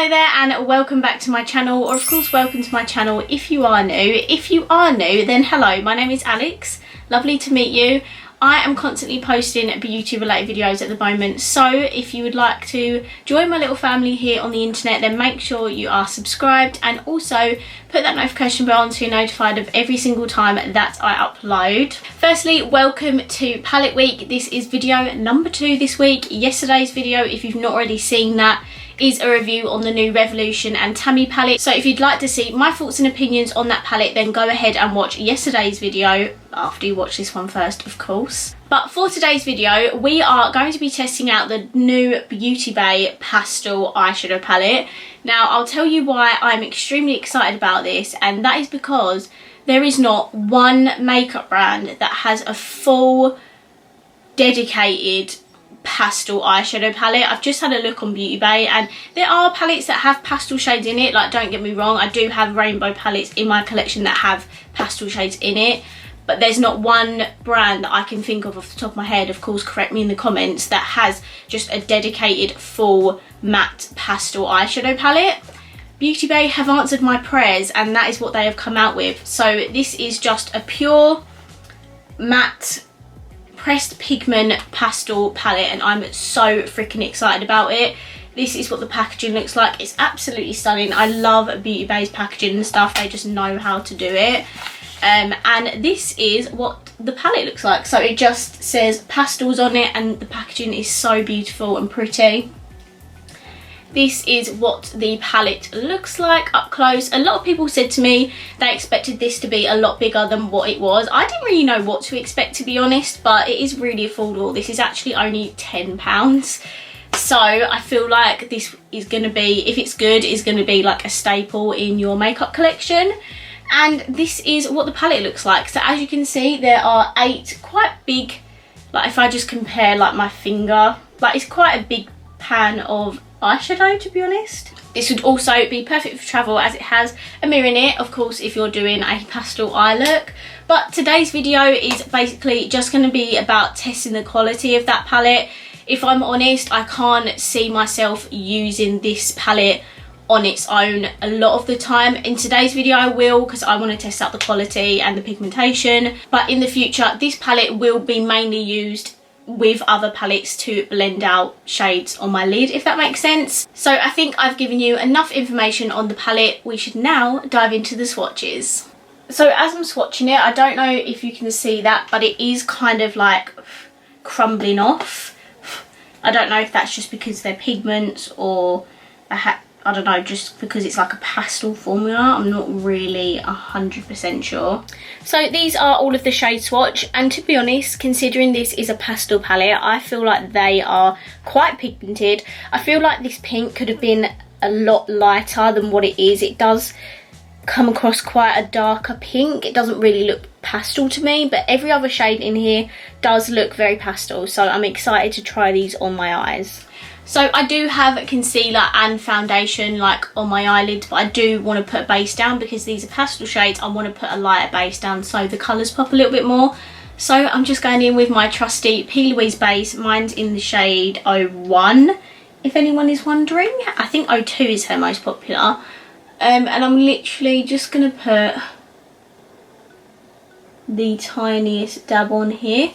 Hello there and welcome back to my channel, or of course welcome to my channel if you are new. If you are new, then hello, my name is Alex, lovely to meet you. I am constantly posting beauty related videos at the moment, so if you would like to join my little family here on the internet, then make sure you are subscribed and also put that notification bell on so you're notified of every single time that I upload. Firstly, welcome to palette week. This is video number 2 this week. Yesterday's video, if you've not already seen that, is a review on the new Revolution and Tammy palette. So if you'd like to see my thoughts and opinions on that palette, then go ahead and watch yesterday's video after you watch this one first, of course. But for today's video, we are going to be testing out the new Beauty Bay pastel eyeshadow palette. Now, I'll tell you why I'm extremely excited about this, and that is because there is not one makeup brand that has a full dedicated pastel eyeshadow palette. I've just had a look on Beauty Bay and there are palettes that have pastel shades in it, like don't get me wrong, I do have rainbow palettes in my collection that have pastel shades in it, but there's not one brand that I can think of off the top of my head, of course correct me in the comments, that has just a dedicated full matte pastel eyeshadow palette. Beauty Bay have answered my prayers and that is what they have come out with. So this is just a pure matte pressed pigment pastel palette and I'm so freaking excited about it. This is what the packaging looks like. It's absolutely stunning. I love Beauty Bay's packaging and stuff. They just know how to do it. And this is what the palette looks like. So it just says pastels on it and the packaging is so beautiful and pretty. This is what the palette looks like up close. A lot of people said to me they expected this to be a lot bigger than what it was. I didn't really know what to expect, to be honest, but it is really affordable. This is actually only £10. So I feel like this is going to be, if it's good, is going to be like a staple in your makeup collection. And this is what the palette looks like. So as you can see, there are 8 quite big, like if I just compare like my finger, like it's quite a big pan of eyeshadow, to be honest. This would also be perfect for travel as it has a mirror in it, of course, if you're doing a pastel eye look. But today's video is basically just going to be about testing the quality of that palette. If I'm honest, I can't see myself using this palette on its own a lot of the time. In today's video I will, because I want to test out the quality and the pigmentation, but in the future this palette will be mainly used with other palettes to blend out shades on my lid, if that makes sense. So I think I've given you enough information on the palette. We should now dive into the swatches. So as I'm swatching it, I don't know if you can see that, but it is kind of like crumbling off. I don't know if that's just because they're pigments or I don't know, just because it's like a pastel formula. I'm not really 100% sure. So these are all of the shade swatch, and to be honest, considering this is a pastel palette, I feel like they are quite pigmented. I feel like this pink could have been a lot lighter than what it is. It does come across quite a darker pink. It doesn't really look pastel to me, but every other shade in here does look very pastel, so I'm excited to try these on my eyes. So I do have concealer and foundation like on my eyelids, but I do want to put a base down because these are pastel shades. I want to put a lighter base down so the colours pop a little bit more. So I'm just going in with my trusty P. Louise base. Mine's in the shade 01, if anyone is wondering. I think 02 is her most popular. And I'm literally just going to put the tiniest dab on here.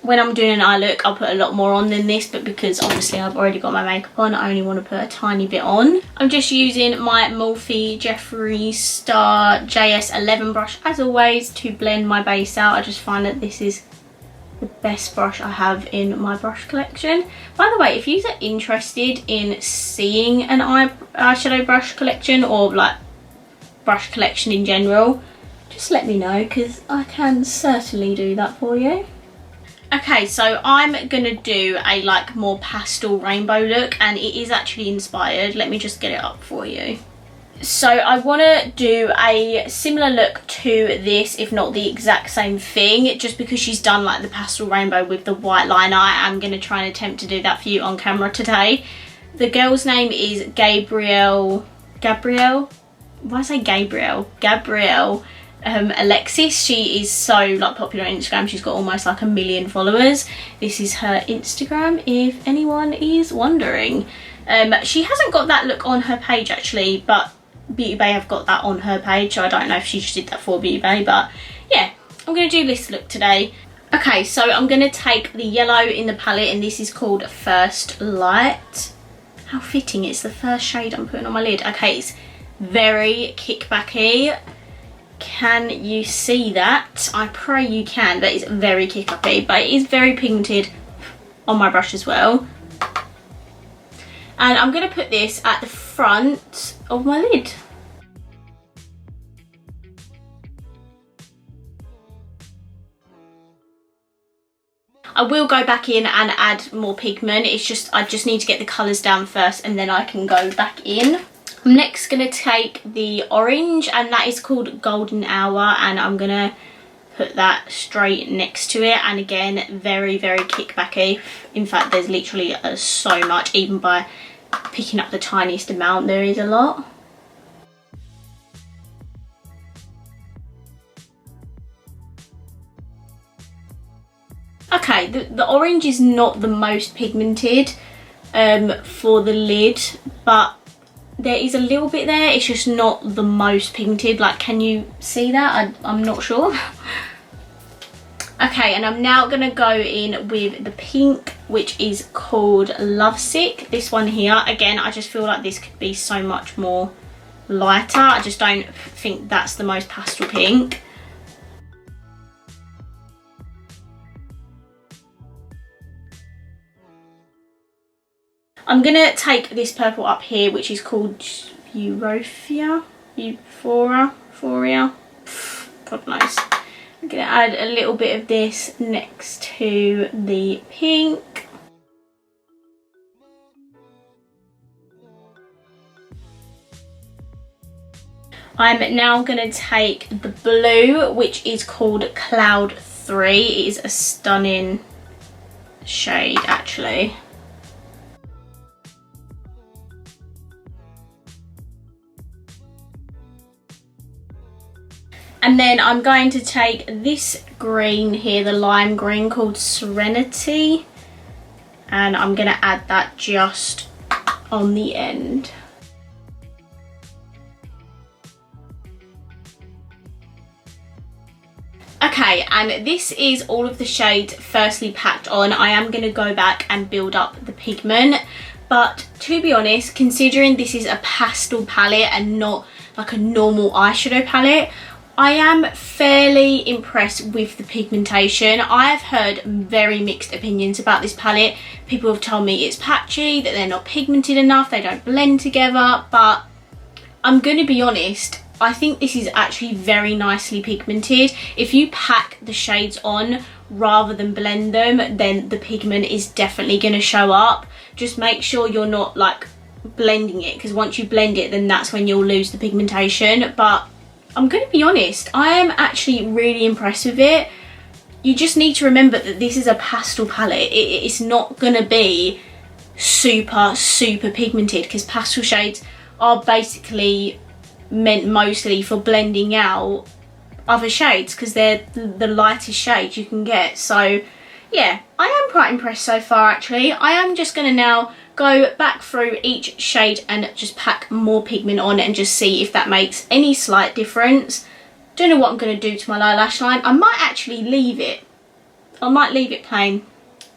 When I'm doing an eye look, I'll put a lot more on than this, but because obviously I've already got my makeup on, I only want to put a tiny bit on. I'm just using my Morphe Jeffree Star JS11 brush, as always, to blend my base out. I just find that this is the best brush I have in my brush collection. By the way, if you are interested in seeing an eyeshadow brush collection, or like brush collection in general, just let me know, because I can certainly do that for you. Okay, so I'm gonna do a like more pastel rainbow look, and it is actually inspired. Let me just get it up for you. So I want to do a similar look to this, if not the exact same thing, just because she's done like the pastel rainbow with the white liner. I am going to try and attempt to do that for you on camera today. The girl's name is Gabrielle, why did I say Gabrielle? Alexis. She is so like popular on Instagram. She's got almost like 1 million followers. This is her Instagram if anyone is wondering. She hasn't got that look on her page actually, but Beauty Bay have got that on her page, so I don't know if she just did that for Beauty Bay, but yeah, I'm going to do this look today. Okay, so I'm going to take the yellow in the palette, and this is called First Light. How fitting, it's the first shade I'm putting on my lid. Okay, it's very kickbacky. Can you see that? I pray you can. That is very kickbacky, but it is very pigmented on my brush as well. And I'm going to put this at the front of my lid. I will go back in and add more pigment. It's just, I just need to get the colours down first and then I can go back in. I'm next going to take the orange, and that is called Golden Hour, and I'm going to put that straight next to it. And again, very, very kickbacky. In fact, there's literally so much, even by picking up the tiniest amount, there is a lot. Okay, the orange is not the most pigmented for the lid, but there is a little bit there. It's just not the most pigmented. Like, can you see that? I'm not sure. Okay, and I'm now going to go in with the pink, which is called Lovesick. This one here, again, I just feel like this could be so much more lighter. I just don't think that's the most pastel pink. I'm going to take this purple up here, which is called Euphoria. God knows. I'm going to add a little bit of this next to the pink. I'm now going to take the blue, which is called Cloud 3. It is a stunning shade actually. And then I'm going to take this green here, the lime green, called Serenity, and I'm going to add that just on the end. Okay, and this is all of the shades firstly packed on. I am going to go back and build up the pigment, but to be honest, considering this is a pastel palette and not like a normal eyeshadow palette, I am fairly impressed with the pigmentation. I have heard very mixed opinions about this palette. People have told me it's patchy, that they're not pigmented enough, they don't blend together, but I'm going to be honest, I think this is actually very nicely pigmented. If you pack the shades on rather than blend them, then the pigment is definitely going to show up. Just make sure you're not like blending it, because once you blend it, then that's when you'll lose the pigmentation. But I'm going to be honest, I am actually really impressed with it. You just need to remember that this is a pastel palette. It's not going to be super pigmented, because pastel shades are basically meant mostly for blending out other shades, because they're the lightest shades you can get. So yeah, I am quite impressed so far actually. I am just going to now go back through each shade and just pack more pigment on and just see if that makes any slight difference. Don't know what I'm going to do to my lower lash line. I might actually leave it. I might leave it plain.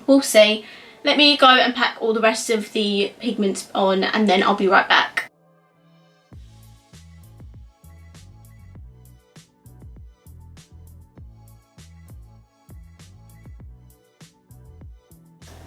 We'll see. Let me go and pack all the rest of the pigments on and then I'll be right back.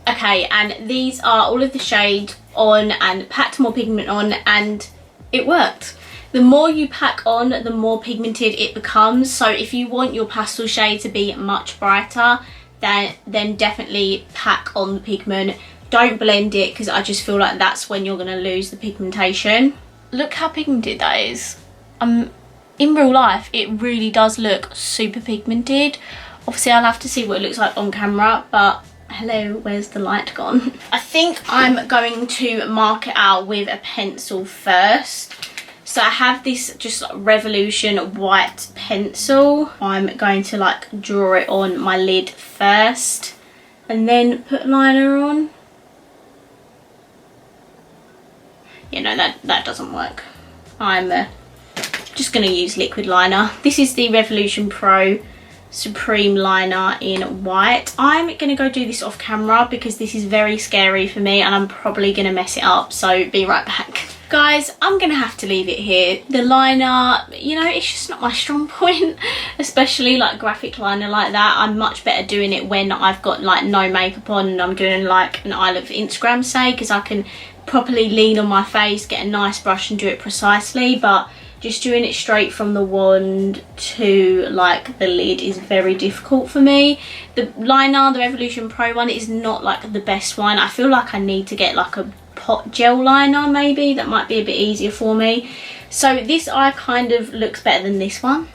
Okay, and these are all of the shades on, and packed more pigment on, and it worked. The more you pack on, the more pigmented it becomes. So if you want your pastel shade to be much brighter, then definitely pack on the pigment. Don't blend it, because I just feel like that's when you're going to lose the pigmentation. Look how pigmented that is. In real life, it really does look super pigmented. Obviously, I'll have to see what it looks like on camera, but hello, where's the light gone? I think I'm going to mark it out with a pencil first. So I have this just Revolution white pencil. I'm going to like draw it on my lid first and then put liner on. you know, that doesn't work. I'm just going to use liquid liner. This is the Revolution Pro Supreme liner in white. I'm going to go do this off camera because this is very scary for me and I'm probably going to mess it up, so be right back. Guys, I'm going to have to leave it here. The liner, you know, it's just not my strong point, especially like graphic liner like that. I'm much better doing it when I've got like no makeup on and I'm doing like an I Love Instagram say, because I can properly lean on my face, get a nice brush and do it precisely. But just doing it straight from the wand to like the lid is very difficult for me. The liner, the Revolution Pro one, is not like the best one. I feel like I need to get like a pot gel liner maybe. That might be a bit easier for me. So this eye kind of looks better than this one.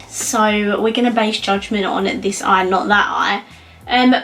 So we're going to base judgment on this eye, not that eye.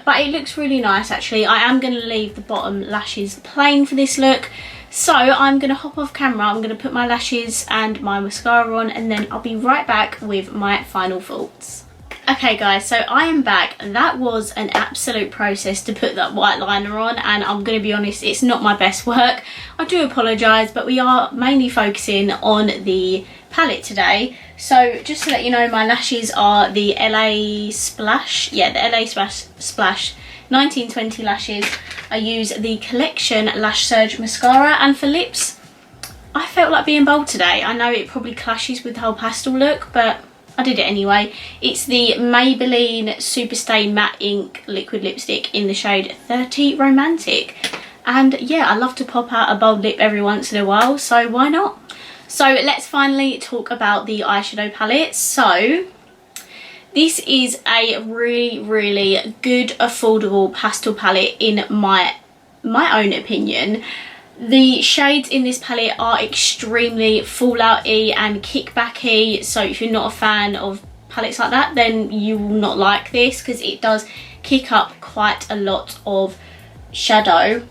But it looks really nice actually. I am going to leave the bottom lashes plain for this look. So I'm going to hop off camera, I'm going to put my lashes and my mascara on, and then I'll be right back with my final thoughts. Okay guys, so I am back. That was an absolute process to put that white liner on, and I'm going to be honest, it's not my best work. I do apologise, but we are mainly focusing on the palette today. So just to let you know, my lashes are the LA Splash, yeah, the LA Splash 1920 lashes. I use the Collection Lash Surge mascara, and for lips, I felt like being bold today. I know it probably clashes with the whole pastel look, but I did it anyway. It's the Maybelline Superstay Matte Ink Liquid Lipstick in the shade 30 Romantic. And yeah, I love to pop out a bold lip every once in a while, so why not? So let's finally talk about the eyeshadow palette. So this is a really good affordable pastel palette in my own opinion. The shades in this palette are extremely fallout-y and kickback-y, so if you're not a fan of palettes like that, then you will not like this, because it does kick up quite a lot of shadow.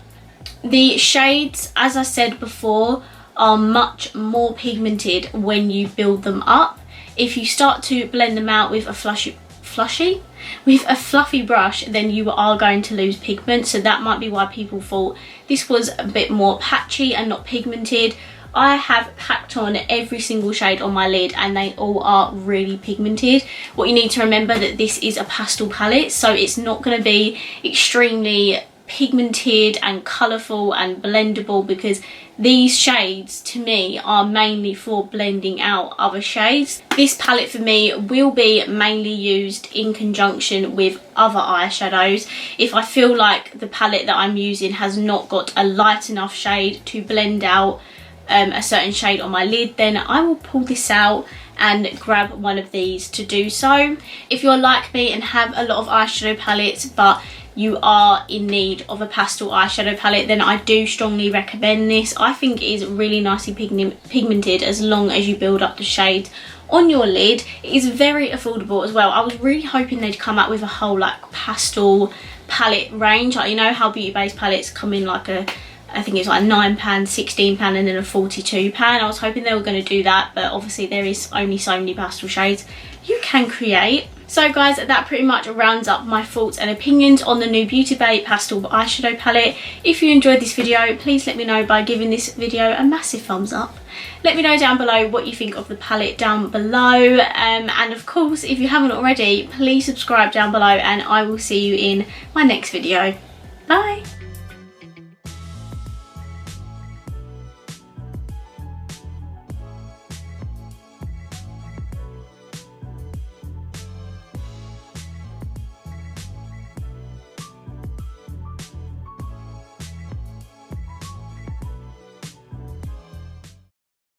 The shades, as I said before, are much more pigmented when you build them up. If you start to blend them out with a fluffy brush, then you are going to lose pigment, so that might be why people thought this was a bit more patchy and not pigmented. I have packed on every single shade on my lid and they all are really pigmented. What you need to remember that this is a pastel palette, so it's not going to be extremely pigmented and colourful and blendable, because these shades to me are mainly for blending out other shades. This palette for me will be mainly used in conjunction with other eyeshadows. If I feel like the palette that I'm using has not got a light enough shade to blend out a certain shade on my lid, then I will pull this out and grab one of these to do so. If you're like me and have a lot of eyeshadow palettes but you are in need of a pastel eyeshadow palette, then I do strongly recommend this. I think it is really nicely pigmented as long as you build up the shades on your lid. It is very affordable as well. I was really hoping they'd come out with a whole like pastel palette range, like you know how beauty based palettes come in like a, I think it's like £9, £16 and then a £42. I was hoping they were going to do that, but obviously there is only so many pastel shades you can create. So guys, that pretty much rounds up my thoughts and opinions on the new Beauty Bay Pastel Eyeshadow Palette. If you enjoyed this video, please let me know by giving this video a massive thumbs up. Let me know down below what you think of the palette down below. And of course, if you haven't already, please subscribe down below and I will see you in my next video. Bye!